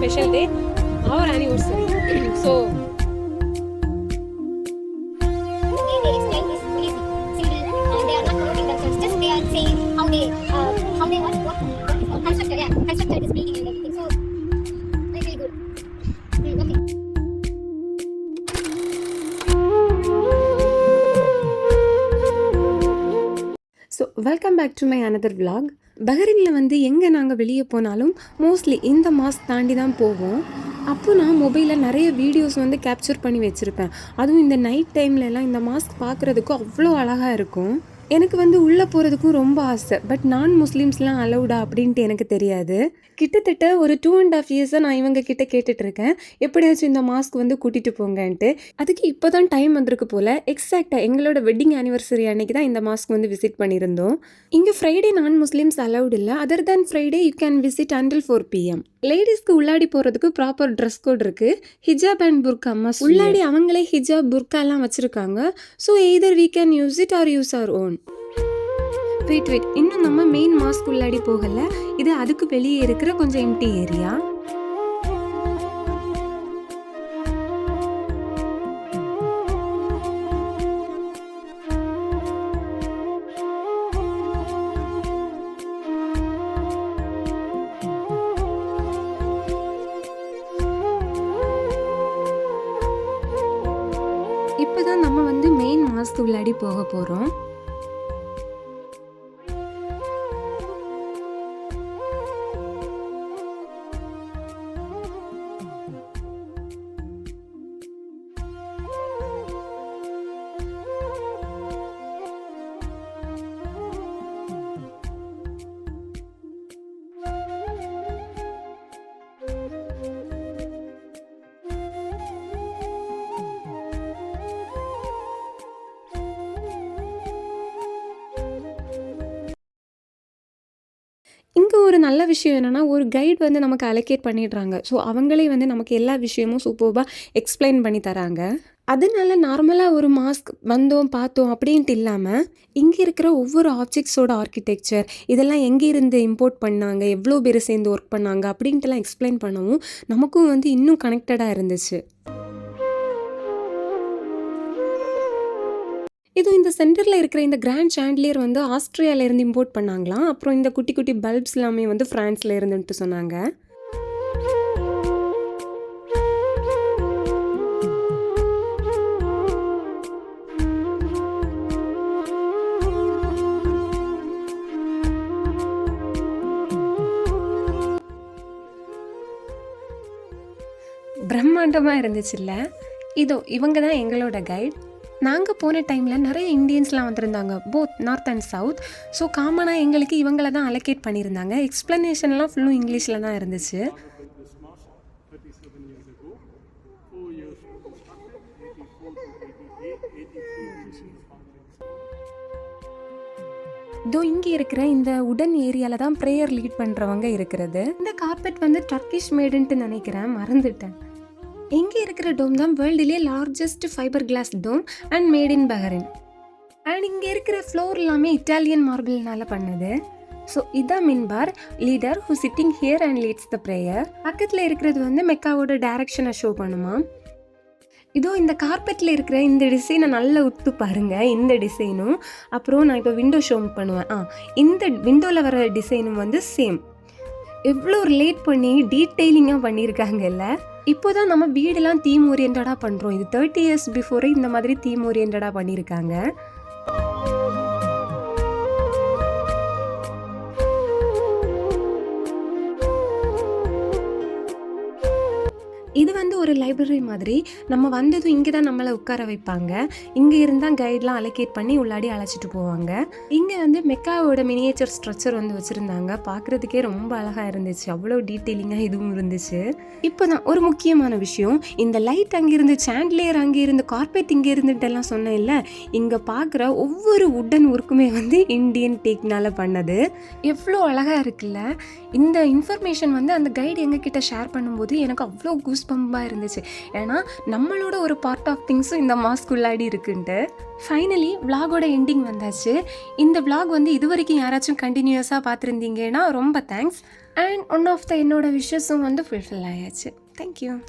special day, our anniversary. So they explain this really simple. They are not promoting themselves, just they are saying how they what constructed this building and everything. So really good. Okay. So welcome back to my another vlog. பஹ்ரைனில் வந்து எங்கே நாங்கள் வெளியே போனாலும் mostly இந்த mask தாண்டி தான் போவோம். அப்போ நான் மொபைலில் நிறைய வீடியோஸ் வந்து கேப்சர் பண்ணி வச்சுருப்பேன். அதுவும் இந்த நைட் டைம்லலாம் இந்த மாஸ்க் பார்க்குறதுக்கு அவ்வளோ அழகாக இருக்கும். எனக்கு வந்து உள்ளே போகிறதுக்கும் ரொம்ப ஆசை. பட் நான் முஸ்லீம்ஸ்லாம் அலௌடா அப்படின்ட்டு எனக்கு தெரியாது. கிட்டத்தட்ட ஒரு 2.5 இயர்ஸாக நான் இவங்க கிட்ட கேட்டுட்ருக்கேன், எப்படியாச்சும் இந்த மாஸ்க் வந்து கூட்டிகிட்டு போங்கன்ட்டு. அதுக்கு இப்போ தான் டைம் வந்திருக்கு போல். எக்ஸாக்டாக எங்களோட வெட்டிங் ஆனிவர்சரி அன்னைக்கு தான் இந்த மாஸ்க் வந்து விசிட் பண்ணியிருந்தோம். இங்கே ஃப்ரைடே நான் முஸ்லீம்ஸ் அலௌட் இல்லை. Other than Friday you can visit until 4 PM. லேடிஸ்க்கு உள்ளாடி போகிறதுக்கு ப்ராப்பர் ட்ரெஸ் கோட் இருக்குது. ஹிஜாப் அண்ட் புர்கா மஸ்ட். உள்ளாடி அவங்களே ஹிஜாப் புர்காலாம் வச்சுருக்காங்க. So either we can use it or use our own. Wait இன்னும் நம்ம மெயின் மாஸ்க் உள்ளாடி போகலை. இது அதுக்கு வெளியே இருக்கிற கொஞ்சம் எம்டி ஏரியா. இப்போதான் நம்ம வந்து மெயின் மாஸ்க் உள்ளாடி போக போகிறோம். இங்கே ஒரு நல்ல விஷயம் என்னென்னா, ஒரு கைட் வந்து நமக்கு அலோகேட் பண்ணிடுறாங்க. ஸோ அவங்களே வந்து நமக்கு எல்லா விஷயமும் சூப்பராக எக்ஸ்பிளைன் பண்ணி தராங்க. அதனால நார்மலாக ஒரு மாஸ்க் வந்தோம் பார்த்தோம் அப்படின்ட்டு இல்லாமல், இங்கே இருக்கிற ஒவ்வொரு ஆப்ஜெக்ட்ஸோட ஆர்கிடெக்சர், இதெல்லாம் எங்கேருந்து இம்போர்ட் பண்ணாங்க, எவ்வளோ பேர் சேர்ந்து ஒர்க் பண்ணாங்க அப்படின்ட்டுலாம் எக்ஸ்பிளைன் பண்ணவும் நமக்கும் வந்து இன்னும் கனெக்டடாக இருந்துச்சு. இது இந்த சென்டரில் இருக்கிற இந்த கிராண்ட் சாண்ட்லியர் வந்து ஆஸ்திரேலியாவிலேருந்து இம்போர்ட் பண்ணாங்களாம். அப்புறம் இந்த குட்டி குட்டி பல்ப்ஸ் எல்லாமே வந்து ஃப்ரான்ஸில் இருந்துட்டு சொன்னாங்க. பிரம்மாண்டமாக இருந்துச்சுல்ல. இதோ இவங்க தான் எங்களோட கைட். நாங்கள் போன டைமில் நிறைய இந்தியன்ஸ்லாம் வந்திருந்தாங்க, both north and south. So காமனாக எங்களுக்கு இவங்கள தான் அலோகேட் பண்ணியிருந்தாங்க. எக்ஸ்ப்ளனேஷன்லாம் ஃபுல்லும் இங்கிலீஷில் தான் இருந்துச்சு. இதோ இங்கே இருக்கிற இந்த உடன் ஏரியாவில் தான் ப்ரேயர் லீட் பண்ணுறவங்க இருக்கிறது. இந்த கார்பெட் வந்து டர்க்கிஷ் மேடுன்ட்டு நினைக்கிறேன், மறந்துட்டேன். இங்கே இருக்கிற டோம் தான் வேர்ல்டுலேயே largest fibre glass dome and made in Bahrain. And இங்கே இருக்கிற ஃப்ளோர் எல்லாமே இட்டாலியன் மார்பிள்னால பண்ணது. ஸோ இதான் மின்பார் leader who sitting here and leads the prayer. பக்கத்தில் இருக்கிறது வந்து மெக்காவோட டைரக்ஷனை ஷோ பண்ணுமா. இதோ இந்த கார்பெட்டில் இருக்கிற இந்த டிசைனை நல்லா உத்து பாருங்கள். இந்த டிசைனும் அப்புறம் நான் இப்போ விண்டோ ஷோ பண்ணுவேன். இந்த விண்டோவில் வர டிசைனும் வந்து சேம். எவ்வளோ ரிலேட் பண்ணி டீட்டெயிலிங்காக பண்ணியிருக்காங்கல்ல. இப்போ தான் நம்ம வீடெல்லாம் தீம் ஓரியன்டாக பண்ணுறோம். இது 30 இயர்ஸ் பிஃபோரே இந்த மாதிரி தீம் ஓரியன்டாக பண்ணியிருக்காங்க. இது வந்து ஒரு லைப்ரரி மாதிரி. நம்ம வந்ததும் இங்கே தான் நம்மளை உட்கார வைப்பாங்க. இங்கே இருந்தால் கைட்லாம் அலோகேட் பண்ணி உள்ளாடி அழைச்சிட்டு போவாங்க. இங்கே வந்து மெக்காவோட மினியேச்சர் ஸ்ட்ரக்சர் வந்து வச்சுருந்தாங்க. பார்க்குறதுக்கே ரொம்ப அழகாக இருந்துச்சு. அவ்வளோ டீட்டெயிலிங்காக இதுவும் இருந்துச்சு. இப்போ தான் ஒரு முக்கியமான விஷயம், இந்த லைட் அங்கேருந்து, சாண்ட்லியர் அங்கேருந்து, கார்பெட் இங்கே இருந்துட்டெல்லாம் சொன்னேன் இல்லை, இங்கே பார்க்குற ஒவ்வொரு உடன் ஒர்க்குமே வந்து இந்தியன் டேக்னால் பண்ணது. எவ்வளோ அழகாக இருக்குல்ல. இந்த இன்ஃபர்மேஷன் வந்து அந்த கைடு எங்ககிட்ட ஷேர் பண்ணும்போது எனக்கு அவ்வளோ கூஸ் பம்பாக இருந்துச்சு. ஏன்னா நம்மளோட ஒரு பார்ட் ஆஃப் திங்ஸும் இந்த மாஸ்க்குள்ளாடி இருக்குன்ட்டு. ஃபைனலி விலாகோட எண்டிங் வந்தாச்சு. இந்த விலாக் வந்து இது வரைக்கும் யாராச்சும் கண்டினியூஸாக பார்த்துருந்தீங்கன்னா ரொம்ப thanks. And one of the என்னோட விஷஸும் வந்து ஃபுல்ஃபில் ஆயாச்சு. தேங்க்யூ.